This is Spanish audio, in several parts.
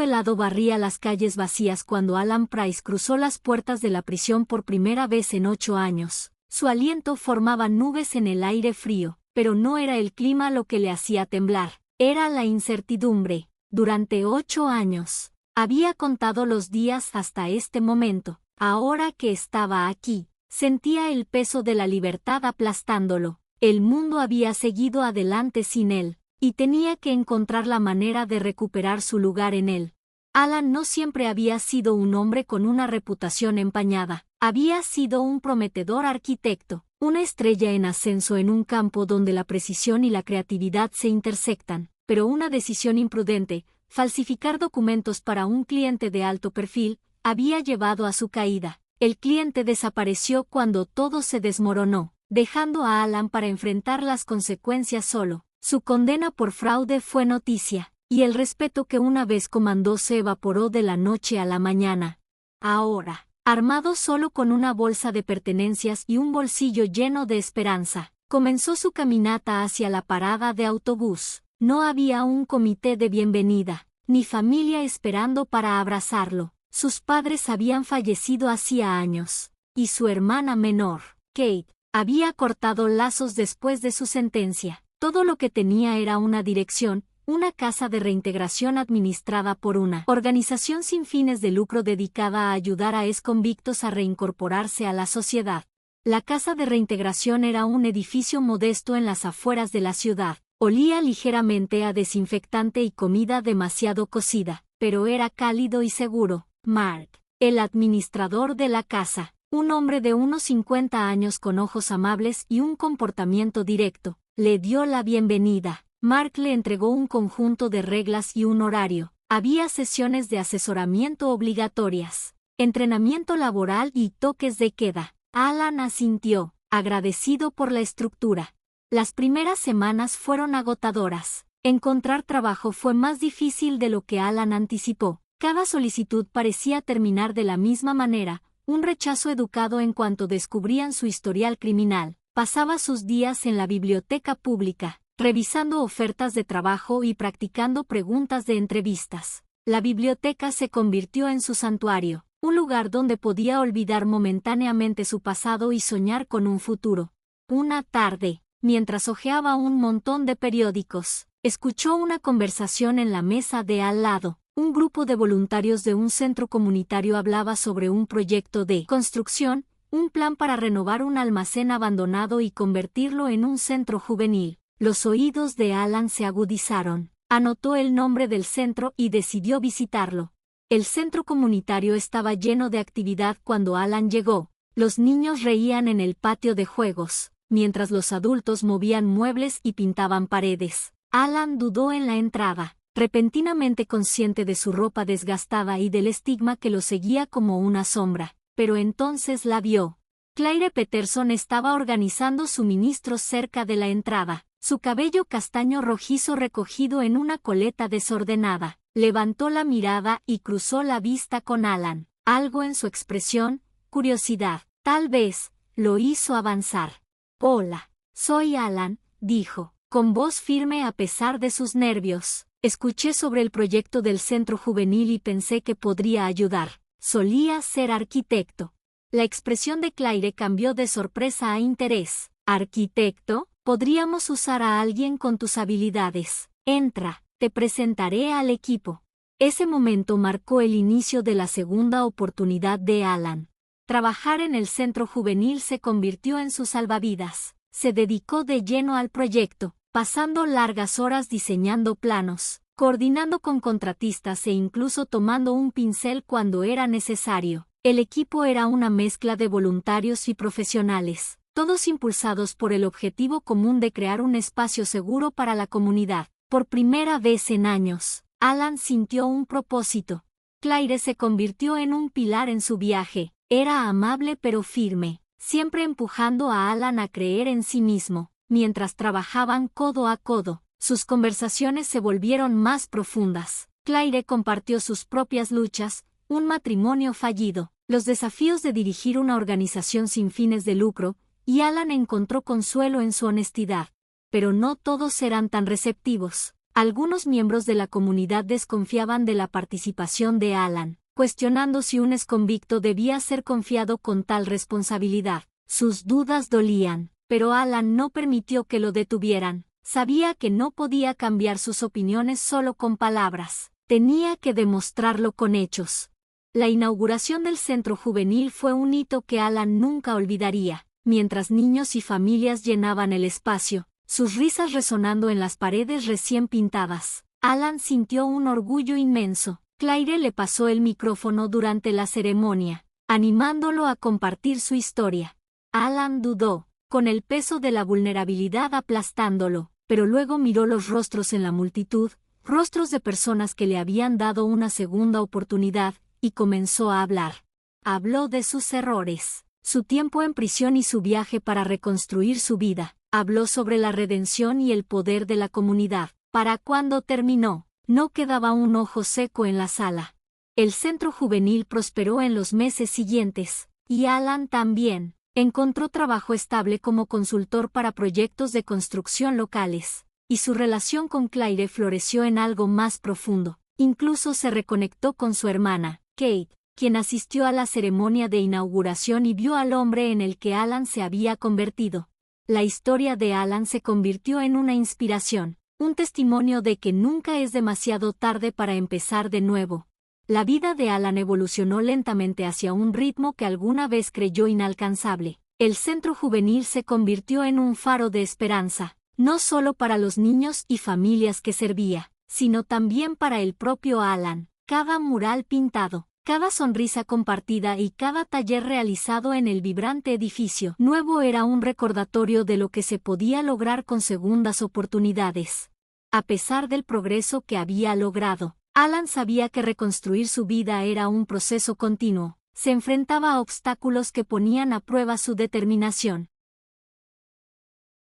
helado barría las calles vacías cuando Alan Price cruzó las puertas de la prisión por primera vez en 8 años. Su aliento formaba nubes en el aire frío, pero no era el clima lo que le hacía temblar, era la incertidumbre. Durante 8 años, había contado los días hasta este momento. Ahora que estaba aquí, sentía el peso de la libertad aplastándolo. El mundo había seguido adelante sin él, y tenía que encontrar la manera de recuperar su lugar en él. Alan no siempre había sido un hombre con una reputación empañada. Había sido un prometedor arquitecto, una estrella en ascenso en un campo donde la precisión y la creatividad se intersectan, pero una decisión imprudente, falsificar documentos para un cliente de alto perfil, había llevado a su caída. El cliente desapareció cuando todo se desmoronó, dejando a Alan para enfrentar las consecuencias solo. Su condena por fraude fue noticia, y el respeto que una vez comandó se evaporó de la noche a la mañana. Ahora, armado solo con una bolsa de pertenencias y un bolsillo lleno de esperanza, comenzó su caminata hacia la parada de autobús. No había un comité de bienvenida, ni familia esperando para abrazarlo. Sus padres habían fallecido hacía años, y su hermana menor, Kate, había cortado lazos después de su sentencia. Todo lo que tenía era una dirección, una casa de reintegración administrada por una organización sin fines de lucro dedicada a ayudar a exconvictos a reincorporarse a la sociedad. La casa de reintegración era un edificio modesto en las afueras de la ciudad. Olía ligeramente a desinfectante y comida demasiado cocida, pero era cálido y seguro. Mark, el administrador de la casa, un hombre de unos 50 años con ojos amables y un comportamiento directo, le dio la bienvenida. Mark le entregó un conjunto de reglas y un horario. Había sesiones de asesoramiento obligatorias, entrenamiento laboral y toques de queda. Alan asintió, agradecido por la estructura. Las primeras semanas fueron agotadoras. Encontrar trabajo fue más difícil de lo que Alan anticipó. Cada solicitud parecía terminar de la misma manera, un rechazo educado en cuanto descubrían su historial criminal. Pasaba sus días en la biblioteca pública, revisando ofertas de trabajo y practicando preguntas de entrevistas. La biblioteca se convirtió en su santuario, un lugar donde podía olvidar momentáneamente su pasado y soñar con un futuro. Una tarde, mientras hojeaba un montón de periódicos, escuchó una conversación en la mesa de al lado. Un grupo de voluntarios de un centro comunitario hablaba sobre un proyecto de construcción, un plan para renovar un almacén abandonado y convertirlo en un centro juvenil. Los oídos de Alan se agudizaron. Anotó el nombre del centro y decidió visitarlo. El centro comunitario estaba lleno de actividad cuando Alan llegó. Los niños reían en el patio de juegos, mientras los adultos movían muebles y pintaban paredes. Alan dudó en la entrada, repentinamente consciente de su ropa desgastada y del estigma que lo seguía como una sombra, pero entonces la vio. Claire Peterson estaba organizando suministros cerca de la entrada, su cabello castaño rojizo recogido en una coleta desordenada. Levantó la mirada y cruzó la vista con Alan. Algo en su expresión, curiosidad, tal vez, lo hizo avanzar. «Hola, soy Alan», dijo, con voz firme a pesar de sus nervios. «Escuché sobre el proyecto del centro juvenil y pensé que podría ayudar. Solía ser arquitecto». La expresión de Claire cambió de sorpresa a interés. «¿Arquitecto? Podríamos usar a alguien con tus habilidades. Entra, te presentaré al equipo». Ese momento marcó el inicio de la segunda oportunidad de Alan. Trabajar en el centro juvenil se convirtió en su salvavidas. Se dedicó de lleno al proyecto, pasando largas horas diseñando planos, coordinando con contratistas e incluso tomando un pincel cuando era necesario. El equipo era una mezcla de voluntarios y profesionales, todos impulsados por el objetivo común de crear un espacio seguro para la comunidad. Por primera vez en años, Alan sintió un propósito. Claire se convirtió en un pilar en su viaje. Era amable pero firme, siempre empujando a Alan a creer en sí mismo. Mientras trabajaban codo a codo, sus conversaciones se volvieron más profundas. Claire compartió sus propias luchas, un matrimonio fallido, los desafíos de dirigir una organización sin fines de lucro, y Alan encontró consuelo en su honestidad. Pero no todos eran tan receptivos. Algunos miembros de la comunidad desconfiaban de la participación de Alan, cuestionando si un exconvicto debía ser confiado con tal responsabilidad. Sus dudas dolían, pero Alan no permitió que lo detuvieran. Sabía que no podía cambiar sus opiniones solo con palabras. Tenía que demostrarlo con hechos. La inauguración del centro juvenil fue un hito que Alan nunca olvidaría. Mientras niños y familias llenaban el espacio, sus risas resonando en las paredes recién pintadas, Alan sintió un orgullo inmenso. Claire le pasó el micrófono durante la ceremonia, animándolo a compartir su historia. Alan dudó, con el peso de la vulnerabilidad aplastándolo, pero luego miró los rostros en la multitud, rostros de personas que le habían dado una segunda oportunidad, y comenzó a hablar. Habló de sus errores, su tiempo en prisión y su viaje para reconstruir su vida. Habló sobre la redención y el poder de la comunidad. Para cuando terminó, no quedaba un ojo seco en la sala. El centro juvenil prosperó en los meses siguientes, y Alan también. Encontró trabajo estable como consultor para proyectos de construcción locales, y su relación con Claire floreció en algo más profundo. Incluso se reconectó con su hermana, Kate, quien asistió a la ceremonia de inauguración y vio al hombre en el que Alan se había convertido. La historia de Alan se convirtió en una inspiración, un testimonio de que nunca es demasiado tarde para empezar de nuevo. La vida de Alan evolucionó lentamente hacia un ritmo que alguna vez creyó inalcanzable. El centro juvenil se convirtió en un faro de esperanza, no solo para los niños y familias que servía, sino también para el propio Alan. Cada mural pintado, cada sonrisa compartida y cada taller realizado en el vibrante edificio nuevo era un recordatorio de lo que se podía lograr con segundas oportunidades. A pesar del progreso que había logrado, Alan sabía que reconstruir su vida era un proceso continuo. Se enfrentaba a obstáculos que ponían a prueba su determinación.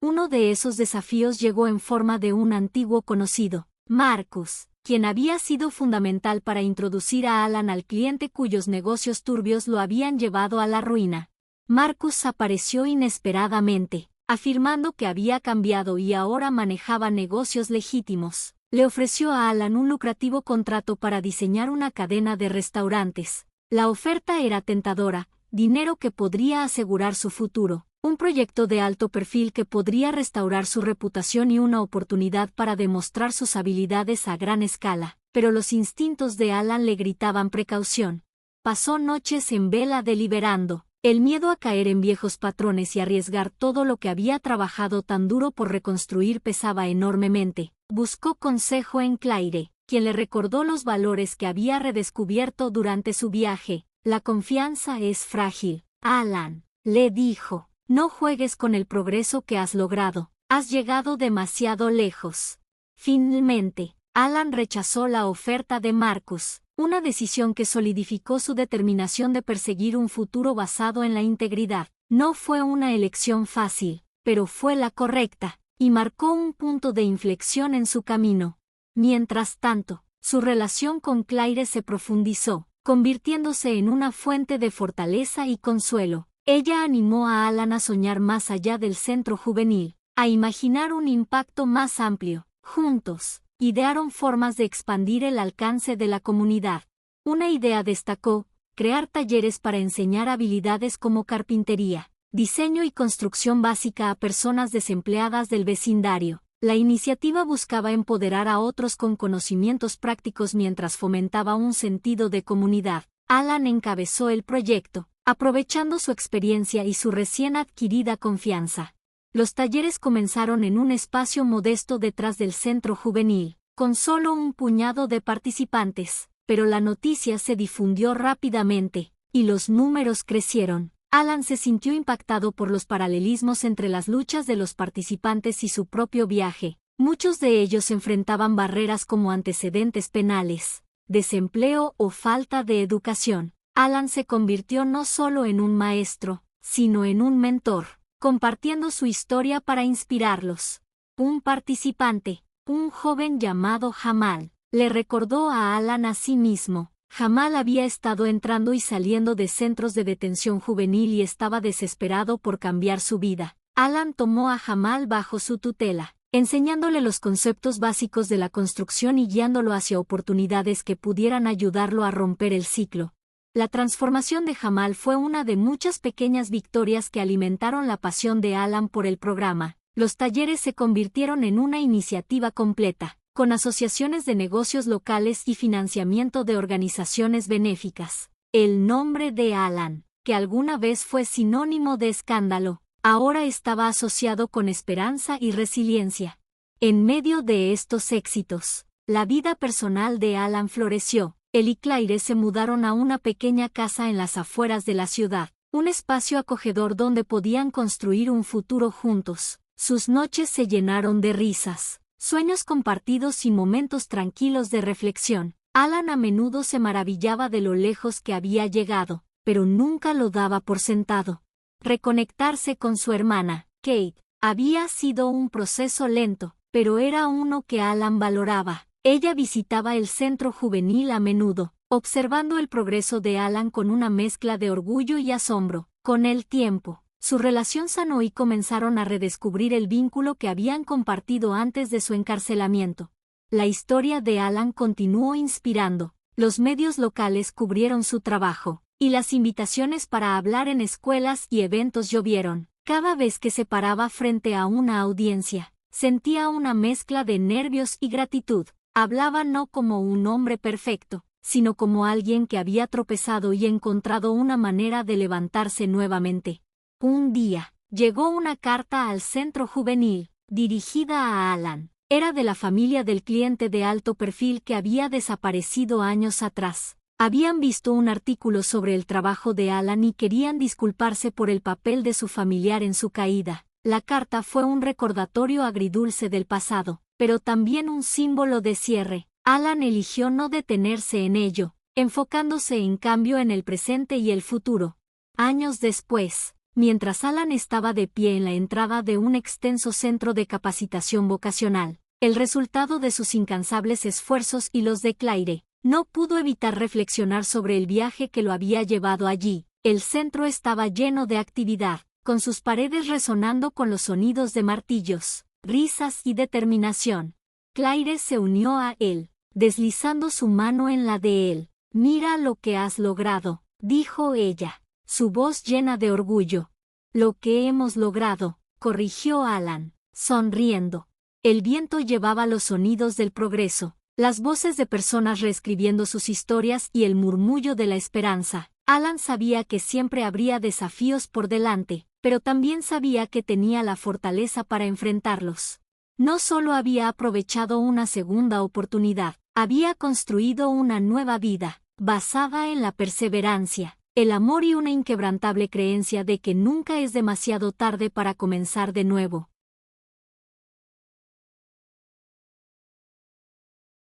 Uno de esos desafíos llegó en forma de un antiguo conocido, Marcus, quien había sido fundamental para introducir a Alan al cliente cuyos negocios turbios lo habían llevado a la ruina. Marcus apareció inesperadamente, afirmando que había cambiado y ahora manejaba negocios legítimos. Le ofreció a Alan un lucrativo contrato para diseñar una cadena de restaurantes. La oferta era tentadora, dinero que podría asegurar su futuro, un proyecto de alto perfil que podría restaurar su reputación y una oportunidad para demostrar sus habilidades a gran escala. Pero los instintos de Alan le gritaban precaución. Pasó noches en vela deliberando. El miedo a caer en viejos patrones y arriesgar todo lo que había trabajado tan duro por reconstruir pesaba enormemente. Buscó consejo en Claire, quien le recordó los valores que había redescubierto durante su viaje. La confianza es frágil. Alan, le dijo, no juegues con el progreso que has logrado. Has llegado demasiado lejos. Finalmente, Alan rechazó la oferta de Marcus, una decisión que solidificó su determinación de perseguir un futuro basado en la integridad. No fue una elección fácil, pero fue la correcta, y marcó un punto de inflexión en su camino. Mientras tanto, su relación con Claire se profundizó, convirtiéndose en una fuente de fortaleza y consuelo. Ella animó a Alan a soñar más allá del centro juvenil, a imaginar un impacto más amplio. Juntos, idearon formas de expandir el alcance de la comunidad. Una idea destacó: crear talleres para enseñar habilidades como carpintería, diseño y construcción básica a personas desempleadas del vecindario. La iniciativa buscaba empoderar a otros con conocimientos prácticos mientras fomentaba un sentido de comunidad. Alan encabezó el proyecto, aprovechando su experiencia y su recién adquirida confianza. Los talleres comenzaron en un espacio modesto detrás del centro juvenil, con solo un puñado de participantes, pero la noticia se difundió rápidamente, y los números crecieron. Alan se sintió impactado por los paralelismos entre las luchas de los participantes y su propio viaje. Muchos de ellos enfrentaban barreras como antecedentes penales, desempleo o falta de educación. Alan se convirtió no solo en un maestro, sino en un mentor, compartiendo su historia para inspirarlos. Un participante, un joven llamado Jamal, le recordó a Alan a sí mismo. Jamal había estado entrando y saliendo de centros de detención juvenil y estaba desesperado por cambiar su vida. Alan tomó a Jamal bajo su tutela, enseñándole los conceptos básicos de la construcción y guiándolo hacia oportunidades que pudieran ayudarlo a romper el ciclo. La transformación de Jamal fue una de muchas pequeñas victorias que alimentaron la pasión de Alan por el programa. Los talleres se convirtieron en una iniciativa completa, con asociaciones de negocios locales y financiamiento de organizaciones benéficas. El nombre de Alan, que alguna vez fue sinónimo de escándalo, ahora estaba asociado con esperanza y resiliencia. En medio de estos éxitos, la vida personal de Alan floreció. Él y Claire se mudaron a una pequeña casa en las afueras de la ciudad, un espacio acogedor donde podían construir un futuro juntos. Sus noches se llenaron de risas, sueños compartidos y momentos tranquilos de reflexión. Alan a menudo se maravillaba de lo lejos que había llegado, pero nunca lo daba por sentado. Reconectarse con su hermana, Kate, había sido un proceso lento, pero era uno que Alan valoraba. Ella visitaba el centro juvenil a menudo, observando el progreso de Alan con una mezcla de orgullo y asombro. Con el tiempo, su relación sanó y comenzaron a redescubrir el vínculo que habían compartido antes de su encarcelamiento. La historia de Alan continuó inspirando, los medios locales cubrieron su trabajo, y las invitaciones para hablar en escuelas y eventos llovieron. Cada vez que se paraba frente a una audiencia, sentía una mezcla de nervios y gratitud. Hablaba no como un hombre perfecto, sino como alguien que había tropezado y encontrado una manera de levantarse nuevamente. Un día, llegó una carta al centro juvenil, dirigida a Alan. Era de la familia del cliente de alto perfil que había desaparecido años atrás. Habían visto un artículo sobre el trabajo de Alan y querían disculparse por el papel de su familiar en su caída. La carta fue un recordatorio agridulce del pasado, pero también un símbolo de cierre. Alan eligió no detenerse en ello, enfocándose en cambio en el presente y el futuro. Años después, mientras Alan estaba de pie en la entrada de un extenso centro de capacitación vocacional, el resultado de sus incansables esfuerzos y los de Claire, no pudo evitar reflexionar sobre el viaje que lo había llevado allí. El centro estaba lleno de actividad, con sus paredes resonando con los sonidos de martillos, risas y determinación. Claire se unió a él, deslizando su mano en la de él. «Mira lo que has logrado», dijo ella, su voz llena de orgullo. «Lo que hemos logrado», corrigió Alan, sonriendo. El viento llevaba los sonidos del progreso, las voces de personas reescribiendo sus historias y el murmullo de la esperanza. Alan sabía que siempre habría desafíos por delante, pero también sabía que tenía la fortaleza para enfrentarlos. No solo había aprovechado una segunda oportunidad, había construido una nueva vida, basada en la perseverancia, el amor y una inquebrantable creencia de que nunca es demasiado tarde para comenzar de nuevo.